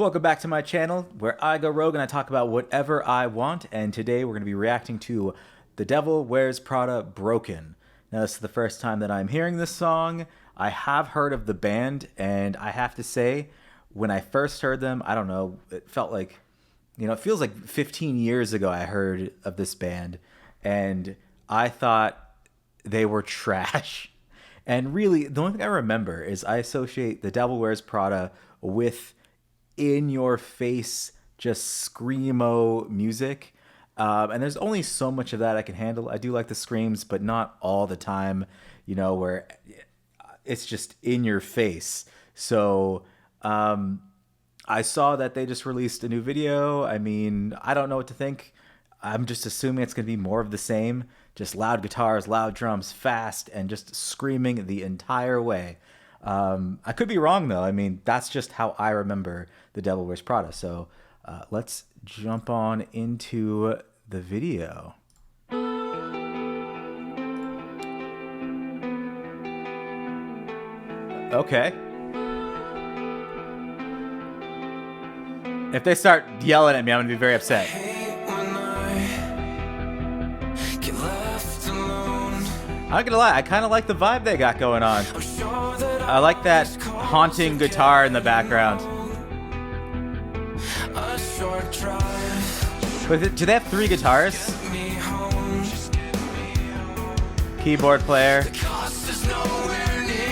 Welcome back to my channel where I go rogue and I talk about whatever I want, and today we're going to be reacting to The Devil Wears Prada Broken. Now this is the first time that I'm hearing this song. I have heard of the band, and I have to say, when I first heard them, I don't know, it felt like, it feels like 15 years ago I heard of this band, and I thought they were trash. And really, the only thing I remember is I associate The Devil Wears Prada with in your face, just screamo music. And there's only so much of that I can handle. I do like the screams, but not all the time, where it's just in your face. So I saw that they just released a new video. I mean, I don't know what to think. I'm just assuming it's going to be more of the same. Just loud guitars, loud drums, fast, and just screaming the entire way. I could be wrong, though. I mean, that's just how I remember The Devil Wears Prada. So let's jump on into the video. Okay. If they start yelling at me, I'm going to be very upset. I'm not gonna lie, I kind of like the vibe they got going on. I like that haunting guitar in the background. But do they have 3 guitarists? Keyboard player.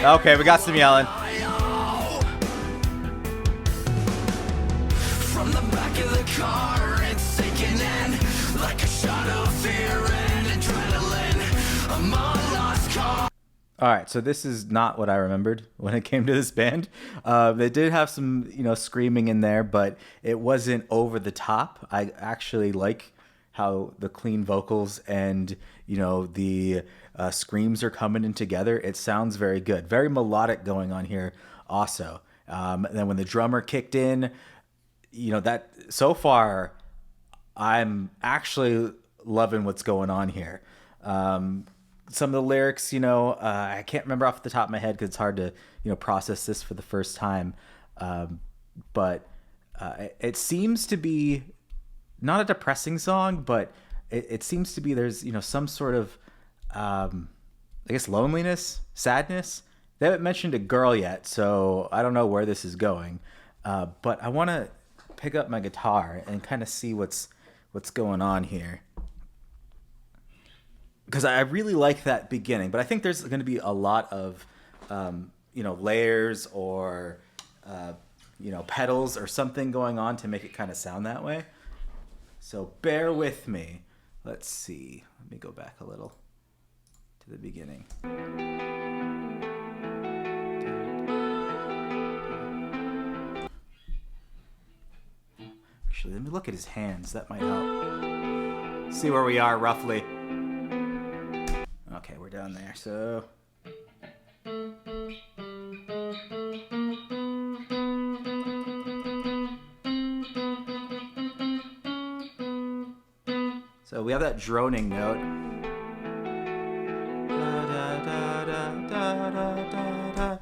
Okay, we got some yelling. From the back of the car, it's sinking in like a shot of fear and adrenaline. I'm on lost car. All right, so this is not what I remembered when it came to this band. They did have some, screaming in there, but it wasn't over the top. I actually like how the clean vocals and, the screams are coming in together. It sounds very good. Very melodic going on here also. And then when the drummer kicked in, that so far, I'm actually loving what's going on here. Some of the lyrics, I can't remember off the top of my head because it's hard to, process this for the first time. But it seems to be not a depressing song, but it seems to be there's, some sort of, I guess, loneliness, sadness. They haven't mentioned a girl yet, so I don't know where this is going. But I want to pick up my guitar and kind of see what's going on here. Because I really like that beginning, but I think there's going to be a lot of, layers or, pedals or something going on to make it kind of sound that way. So bear with me. Let's see. Let me go back a little to the beginning. Actually, let me look at his hands. That might help. See where we are roughly. Okay, we're down there, so... So we have that droning note. Da, da, da, da, da, da, da.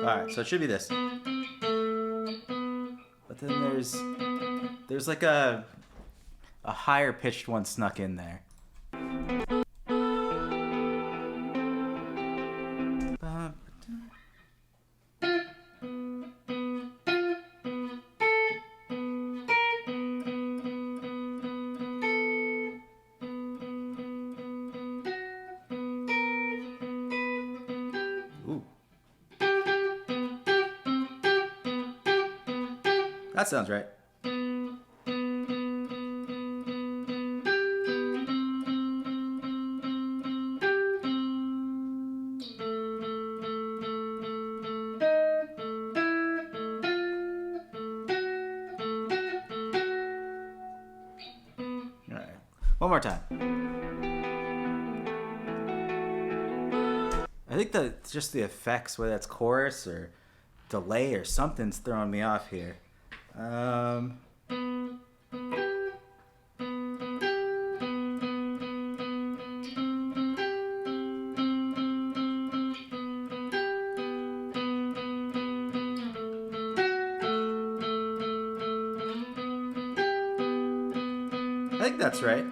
Alright, so it should be this. But then there's like a higher pitched one snuck in there. Ooh. That sounds right. All right. One more time. I think just the effects, whether that's chorus or delay or something's throwing me off here. I think that's right.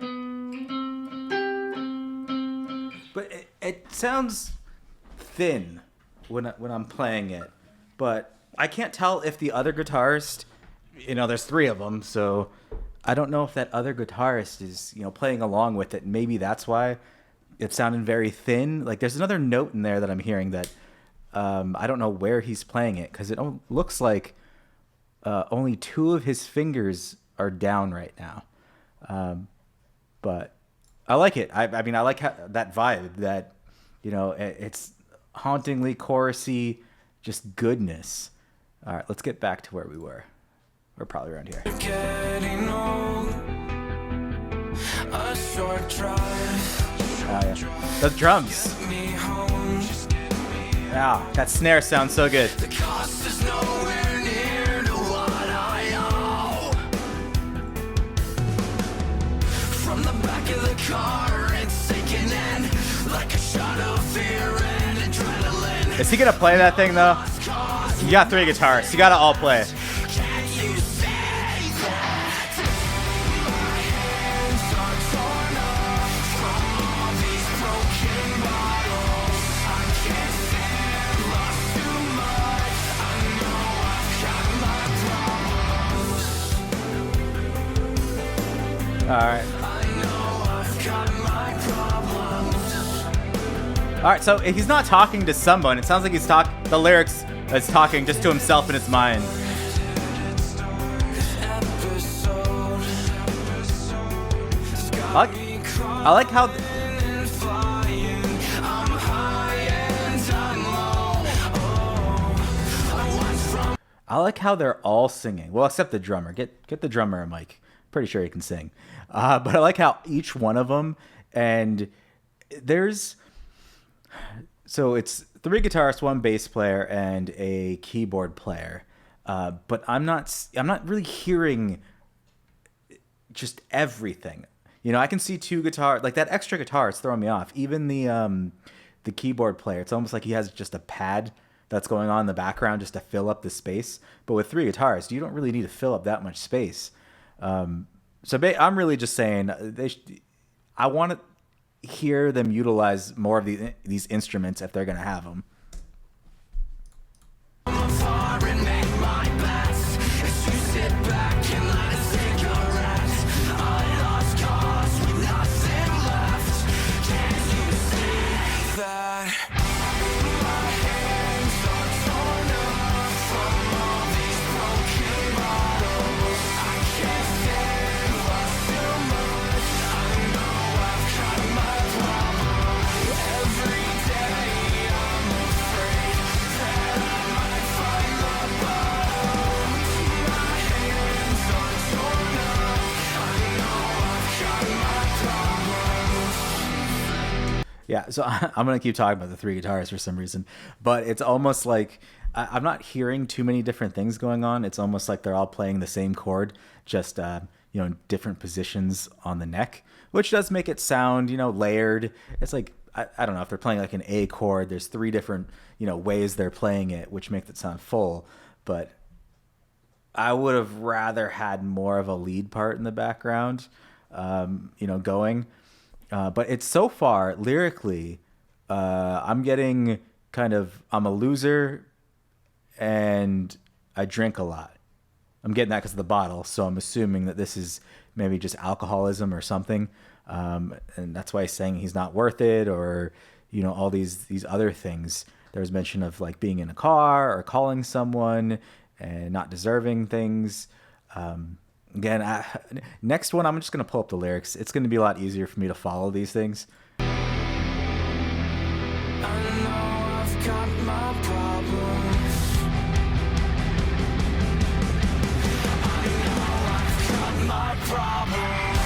But it sounds thin when I'm playing it. But I can't tell if the other guitarist, there's three of them, so I don't know if that other guitarist is, playing along with it. Maybe that's why it sounded very thin. Like there's another note in there that I'm hearing that I don't know where he's playing it, because it looks like only two of his fingers are down right now. But I like it. I mean, I like that vibe, that, it's hauntingly chorusy, just goodness. All right, let's get back to where we were. We're probably around here. Getting old, a short drive. Yeah. The drums. Yeah, that snare sounds so good. The cost is nowhere near to what I owe. From the back of the car, it's sinking in like a shot of fear and adrenaline. Is he gonna play that thing though? You got three guitarists. You gotta all play. Can't you say that? My hands are torn up from all these broken bottles. I can't stand lost too much. I know I've got my problems. All right. I know I've got my problems. All right. So if he's not talking to someone, it sounds like he's the lyrics is talking just to himself in his mind. I like how they're all singing. Well, except the drummer. Get the drummer a mic. Pretty sure he can sing. But I like how each one of them, and so it's three guitarists, one bass player, and a keyboard player. But I'm not really hearing just everything. I can see two guitars, like that extra guitar is throwing me off. Even the keyboard player, it's almost like he has just a pad that's going on in the background just to fill up the space. But with three guitarists, you don't really need to fill up that much space. I'm really just saying I want to hear them utilize more of these instruments if they're going to have them. Yeah, so I'm going to keep talking about the three guitarists for some reason, but it's almost like I'm not hearing too many different things going on. It's almost like they're all playing the same chord, just in different positions on the neck, which does make it sound layered. It's like I don't know if they're playing like an A chord. There's three different ways they're playing it, which makes it sound full. But I would have rather had more of a lead part in the background, going. But it's so far lyrically, I'm getting I'm a loser and I drink a lot. I'm getting that because of the bottle. So I'm assuming that this is maybe just alcoholism or something. And that's why he's saying he's not worth it, or, all these other things. There was mention of like being in a car or calling someone and not deserving things. Again, next one, I'm just going to pull up the lyrics. It's going to be a lot easier for me to follow these things. I know I've got my problems. I know I've got my problems.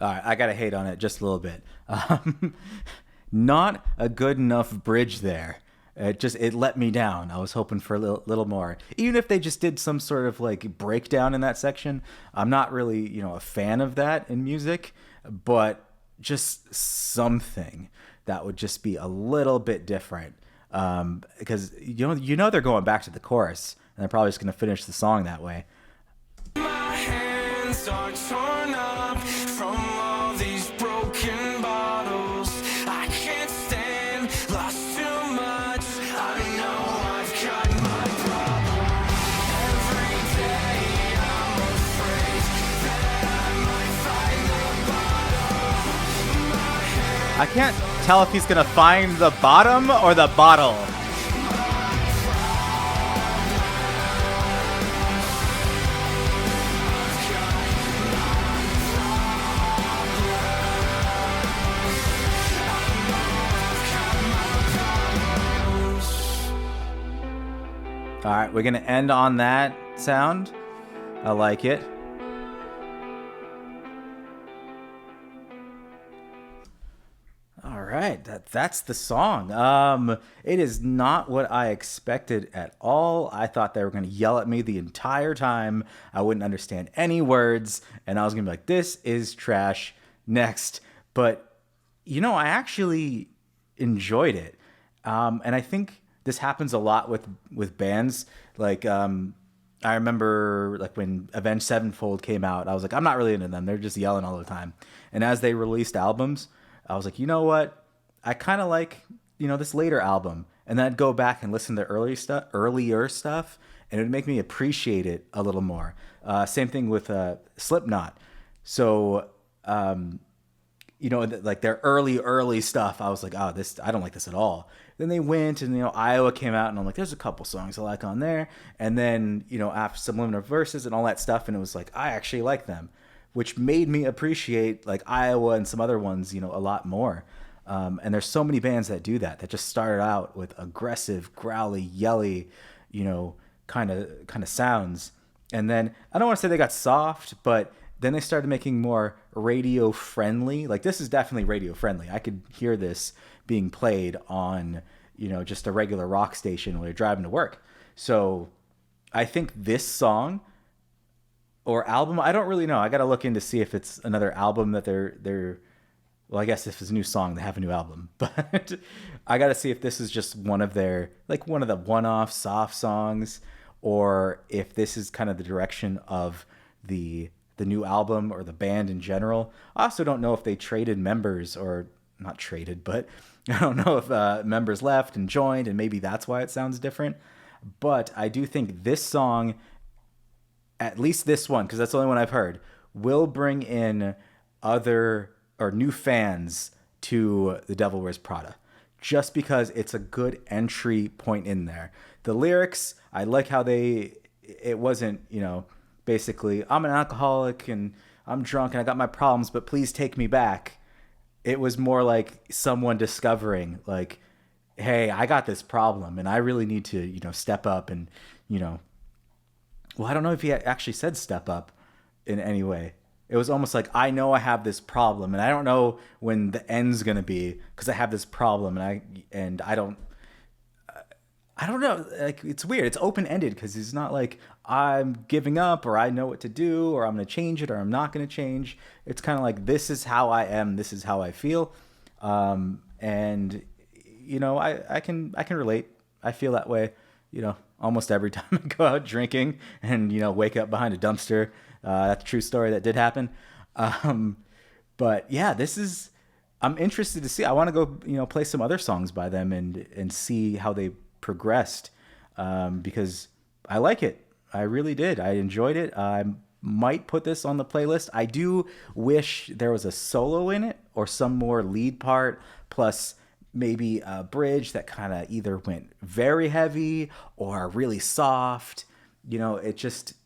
All right, I gotta hate on it just a little bit. Not a good enough bridge there. It let me down. I was hoping for a little more. Even if they just did some sort of like breakdown in that section, I'm not really a fan of that in music, but just something that would just be a little bit different. Because they're going back to the chorus, and they're probably just gonna finish the song that way. My hands are torn up from all these broken bottles. I can't stand, lost too much. I know I've got my problem. Every day I'm afraid that I might find the bottom. I can't tell if he's gonna find the bottom or the bottle. All right, we're going to end on that sound. I like it. All right, that's the song. It is not what I expected at all. I thought they were going to yell at me the entire time. I wouldn't understand any words, and I was going to be like, this is trash. Next. But, I actually enjoyed it. And I think this happens a lot with bands. Like, I remember like when Avenged Sevenfold came out, I was like, I'm not really into them. They're just yelling all the time. And as they released albums, I was like, you know what? I kind of like, this later album. And then I'd go back and listen to earlier stuff, and it would make me appreciate it a little more. Same thing with Slipknot. So, like their early stuff, I was like, oh, I don't like this at all. Then they went and, Iowa came out, and I'm like, there's a couple songs I like on there. And then, after Subliminal Verses and all that stuff, and it was like, I actually like them, which made me appreciate like Iowa and some other ones, a lot more. And there's so many bands that do that just started out with aggressive, growly, yelly, kind of sounds. And then I don't want to say they got soft, but then they started making more radio friendly. Like this is definitely radio friendly. I could hear this being played on, just a regular rock station while you're driving to work. So I think this song or album, I don't really know. I got to look in to see if it's another album that they're well, I guess if it's a new song, they have a new album, but I got to see if this is just one of the one-off soft songs, or if this is kind of the direction of the new album or the band in general. I also don't know if they traded members, or not traded, but I don't know if members left and joined, and maybe that's why it sounds different. But I do think this song, at least this one, because that's the only one I've heard, will bring in other or new fans to The Devil Wears Prada, just because it's a good entry point in there. The lyrics, I like how it wasn't, basically, I'm an alcoholic and I'm drunk and I got my problems, but please take me back. It was more like someone discovering, like, hey, I got this problem and I really need to, step up and, well, I don't know if he actually said step up in any way. It was almost like, I know I have this problem and I don't know when the end's going to be because I have this problem and I don't know. Like, it's weird. It's open-ended because it's not like I'm giving up or I know what to do or I'm going to change it or I'm not going to change. It's kind of like, this is how I am. This is how I feel. And, I can relate. I feel that way, almost every time I go out drinking and, wake up behind a dumpster. That's a true story that did happen. But yeah, I'm interested to see. I want to go, play some other songs by them and see how they progressed, because I like it. I really did. I enjoyed it. I might put this on the playlist. I do wish there was a solo in it or some more lead part, plus maybe a bridge that kind of either went very heavy or really soft.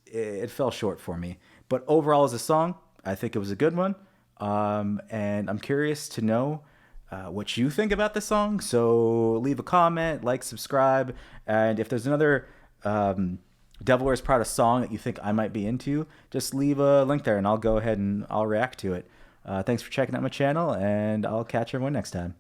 It fell short for me. But overall, as a song, I think it was a good one. And I'm curious to know what you think about the song. So leave a comment, like, subscribe. And if there's another Devil Wears Prada song that you think I might be into, just leave a link there and I'll go ahead and I'll react to it. Thanks for checking out my channel, and I'll catch everyone next time.